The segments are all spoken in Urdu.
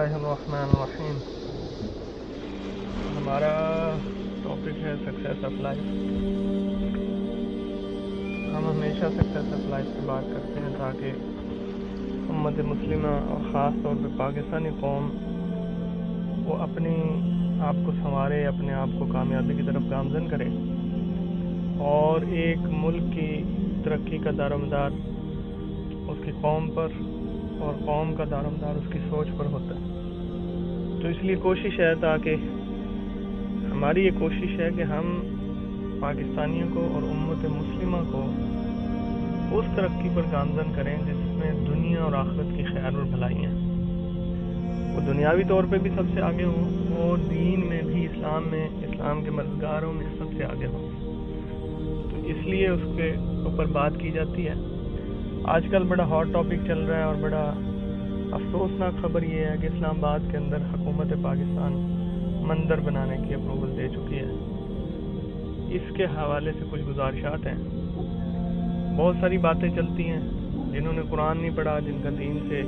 اللہ الرحمن الرحیم۔ ہمارا ٹاپک ہے سکسیس آف لائف۔ ہم ہمیشہ سکسیس آف لائف کی بات کرتے ہیں تاکہ امت مسلمہ اور خاص طور پہ پاکستانی قوم وہ اپنی آپ کو سنوارے، اپنے آپ کو کامیابی کی طرف گامزن کرے، اور ایک ملک کی ترقی کا دار و مدار اس کی قوم پر اور قوم کا دار و مدار اس کی سوچ پر ہوتا ہے۔ تو اس لیے کوشش ہے، تاکہ ہماری یہ کوشش ہے کہ ہم پاکستانیوں کو اور امت مسلمہ کو اس ترقی پر گامزن کریں جس میں دنیا اور آخرت کی خیر اور بھلائی ہیں۔ وہ دنیاوی طور پہ بھی سب سے آگے ہو اور دین میں بھی، اسلام کے مددگاروں میں سب سے آگے ہو۔ تو اس لیے اس کے اوپر بات کی جاتی ہے۔ آج کل بڑا ہاٹ ٹاپک چل رہا ہے اور بڑا افسوسناک خبر یہ ہے کہ اسلام آباد کے اندر حکومت پاکستان مندر بنانے کی اپروول دے چکی ہے۔ اس کے حوالے سے کچھ گزارشات ہیں۔ بہت ساری باتیں چلتی ہیں، جنہوں نے قرآن نہیں پڑھا، جن کا دین سے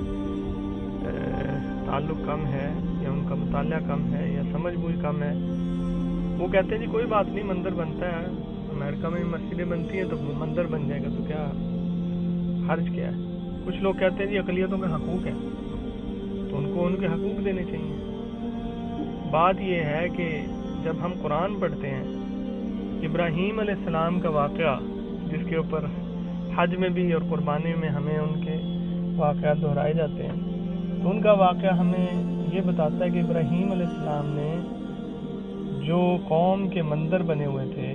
تعلق کم ہے یا ان کا مطالعہ کم ہے یا سمجھ بوجھ کم ہے، وہ کہتے ہیں جی کوئی بات نہیں، مندر بنتا ہے، امریکہ میں مسجدیں بنتی ہیں تو مندر بن جائے گا تو کیا حرج کیا ہے۔ کچھ لوگ کہتے ہیں جی اقلیتوں کے حقوق ہیں تو ان کو ان کے حقوق دینے چاہیے۔ بات یہ ہے کہ جب ہم قرآن پڑھتے ہیں، ابراہیم علیہ السلام کا واقعہ جس کے اوپر حج میں بھی اور قربانی میں ہمیں ان کے واقعات دہرائے جاتے ہیں، تو ان کا واقعہ ہمیں یہ بتاتا ہے کہ ابراہیم علیہ السلام نے جو قوم کے مندر بنے ہوئے تھے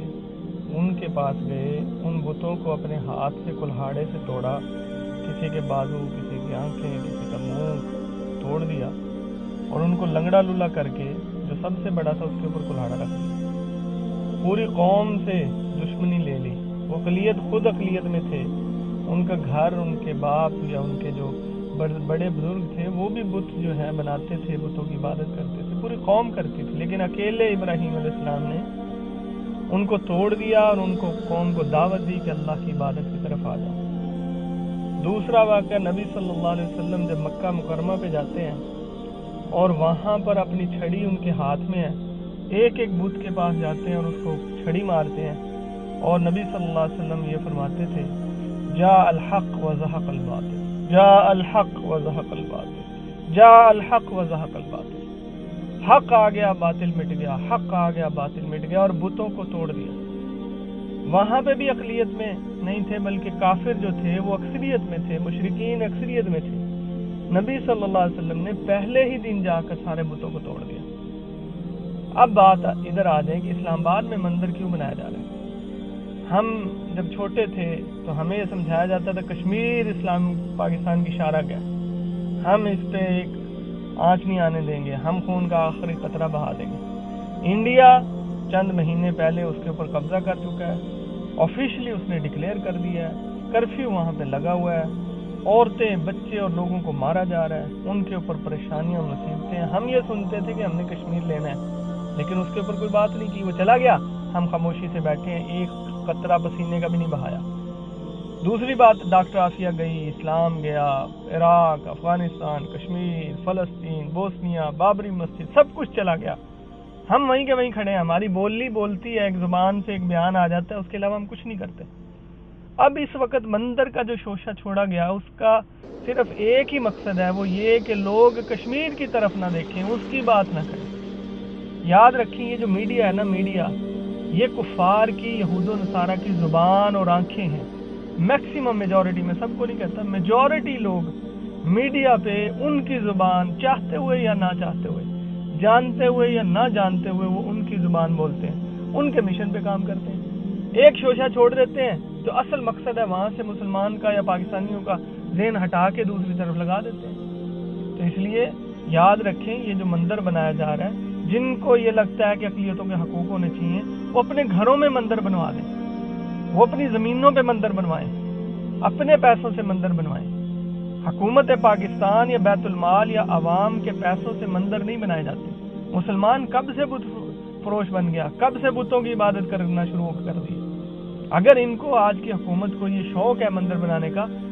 ان کے پاس گئے، ان بتوں کو اپنے ہاتھ سے کلہاڑے سے توڑا، کسی کے بازو، کسی کی آنکھیں، کسی کا منہ توڑ دیا، اور ان کو لنگڑا لولا کر کے جو سب سے بڑا تھا اس کے اوپر کلہاڑا رکھ دیا۔ پوری قوم سے دشمنی لے لی۔ وہ اقلیت خود اقلیت میں تھے، ان کا گھر، ان کے باپ یا ان کے جو بڑے بزرگ تھے وہ بھی بت جو ہے بناتے تھے، بتوں کی عبادت کرتے تھے، پوری قوم کرتی تھی، لیکن اکیلے ابراہیم علیہ السلام نے ان کو توڑ دیا اور ان کو قوم کو دعوت دی کہ اللہ کی عبادت کی طرف آ جاؤ۔ دوسرا واقعہ، نبی صلی اللہ علیہ وسلم جب مکہ مکرمہ پہ جاتے ہیں اور وہاں پر اپنی چھڑی ان کے ہاتھ میں ہے، ایک ایک بت کے پاس جاتے ہیں اور اس کو چھڑی مارتے ہیں، اور نبی صلی اللہ علیہ وسلم یہ فرماتے تھے، جاء الحق وزهق الباطل، جاء الحق وزهق الباطل، جاء الحق وزهق الباطل۔ حق آ گیا، باطل مٹ گیا، حق آ گیا، باطل مٹ گیا، اور بتوں کو توڑ دیا۔ وہاں پہ بھی اقلیت میں نہیں تھے، بلکہ کافر جو تھے وہ اکثریت میں تھے، مشرکین اکثریت میں تھے۔ نبی صلی اللہ علیہ وسلم نے پہلے ہی دن جا کر سارے بتوں کو توڑ دیا۔ اب بات ادھر آ جائے کہ اسلام آباد میں مندر کیوں بنایا جا رہا ہے۔ ہم جب چھوٹے تھے تو ہمیں یہ سمجھایا جاتا تھا کشمیر اسلام پاکستان کی شارہ ہے، ہم اس پہ ایک آنچ نہیں آنے دیں گے، ہم خون کا آخری قطرہ بہا دیں گے۔ انڈیا چند مہینے پہلے اس کے اوپر قبضہ کر چکا ہے، آفیشلی اس نے ڈکلیئر کر دیا ہے، کرفیو وہاں پہ لگا ہوا ہے، عورتیں، بچے اور لوگوں کو مارا جا رہا ہے، ان کے اوپر پریشانیاں اور مصیبتیں۔ ہم یہ سنتے تھے کہ ہم نے کشمیر لینا ہے، لیکن اس کے اوپر کوئی بات نہیں کی، وہ چلا گیا، ہم خاموشی سے بیٹھے ہیں، ایک قطرہ پسینے کا بھی نہیں بہایا۔ دوسری بات، ڈاکٹر عافیہ گئی، اسلام گیا، عراق، افغانستان، کشمیر، فلسطین، بوسنیا، بابری مسجد، سب کچھ چلا گیا، ہم وہیں کے وہیں کھڑے ہیں، ہماری بولی بولتی ہے، ایک زبان سے ایک بیان آ جاتا ہے، اس کے علاوہ ہم کچھ نہیں کرتے۔ اب اس وقت مندر کا جو شوشہ چھوڑا گیا، اس کا صرف ایک ہی مقصد ہے، وہ یہ کہ لوگ کشمیر کی طرف نہ دیکھیں، اس کی بات نہ کریں۔ یاد رکھیں، یہ جو میڈیا ہے نا، میڈیا یہ کفار کی، یہود و نصارہ کی زبان اور آنکھیں ہیں۔ میکسیمم میجورٹی، میں سب کو نہیں کہتا، میجورٹی لوگ میڈیا پہ ان کی زبان، چاہتے ہوئے یا نہ چاہتے ہوئے، جانتے ہوئے یا نہ جانتے ہوئے، وہ ان کی زبان بولتے ہیں، ان کے مشن پہ کام کرتے ہیں۔ ایک شوشہ چھوڑ دیتے ہیں تو اصل مقصد ہے وہاں سے مسلمان کا یا پاکستانیوں کا ذہن ہٹا کے دوسری طرف لگا دیتے ہیں۔ تو اس لیے یاد رکھیں، یہ جو مندر بنایا جا رہا ہے، جن کو یہ لگتا ہے کہ اقلیتوں کے حقوق ہونے چاہیے، وہ اپنے گھروں میں مندر بنوا دیں، وہ اپنی زمینوں پہ مندر بنوائیں، اپنے پیسوں سے مندر بنوائیں۔ حکومت پاکستان یا بیت المال یا عوام کے پیسوں سے مندر نہیں بنائے جاتے۔ مسلمان کب سے بت فروش بن گیا، کب سے بتوں کی عبادت کرنا شروع کر دی۔ اگر ان کو، آج کی حکومت کو یہ شوق ہے مندر بنانے کا،